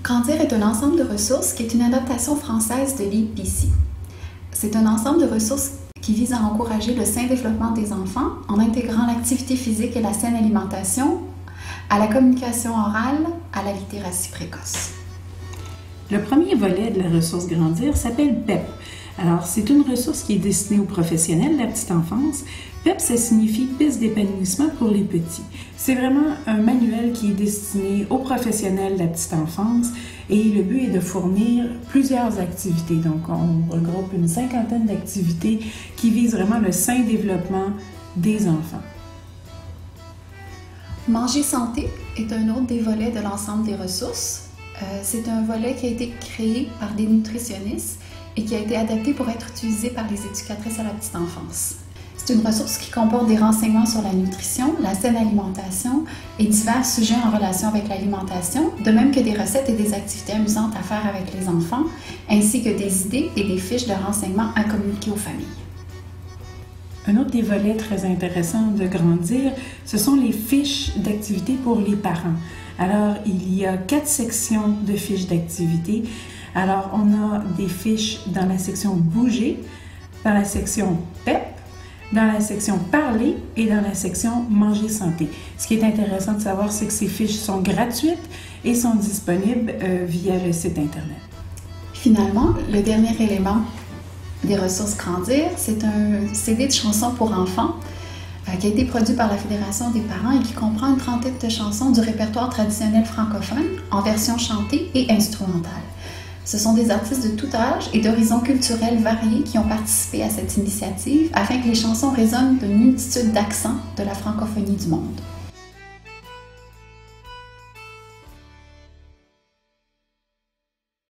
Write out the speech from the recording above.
Grandir est un ensemble de ressources qui est une adaptation française de l'IPC. C'est un ensemble de ressources qui vise à encourager le sain développement des enfants en intégrant l'activité physique et la saine alimentation à la communication orale, à la littératie précoce. Le premier volet de la ressource Grandir s'appelle PEP. Alors, c'est une ressource qui est destinée aux professionnels de la petite enfance. PEP, ça signifie piste d'épanouissement pour les petits. C'est vraiment un manuel qui est destiné aux professionnels de la petite enfance et le but est de fournir plusieurs activités. Donc, on regroupe une cinquantaine d'activités qui visent vraiment le sain développement des enfants. Manger santé est un autre des volets de l'ensemble des ressources. C'est un volet qui a été créé par des nutritionnistes et qui a été adapté pour être utilisé par les éducatrices à la petite enfance. C'est une ressource qui comporte des renseignements sur la nutrition, la saine alimentation et divers sujets en relation avec l'alimentation, de même que des recettes et des activités amusantes à faire avec les enfants, ainsi que des idées et des fiches de renseignements à communiquer aux familles. Un autre des volets très intéressants de Grandir, ce sont les fiches d'activités pour les parents. Alors, il y a 4 sections de fiches d'activités. Alors, on a des fiches dans la section Bouger, dans la section PEP, dans la section Parler et dans la section Manger santé. Ce qui est intéressant de savoir, c'est que ces fiches sont gratuites et sont disponibles via le site Internet. Finalement, le dernier élément des ressources Grandir, c'est un CD de chansons pour enfants qui a été produit par la Fédération des parents et qui comprend une trentaine de chansons du répertoire traditionnel francophone en version chantée et instrumentale. Ce sont des artistes de tout âge et d'horizons culturels variés qui ont participé à cette initiative afin que les chansons résonnent d'une multitude d'accents de la francophonie du monde.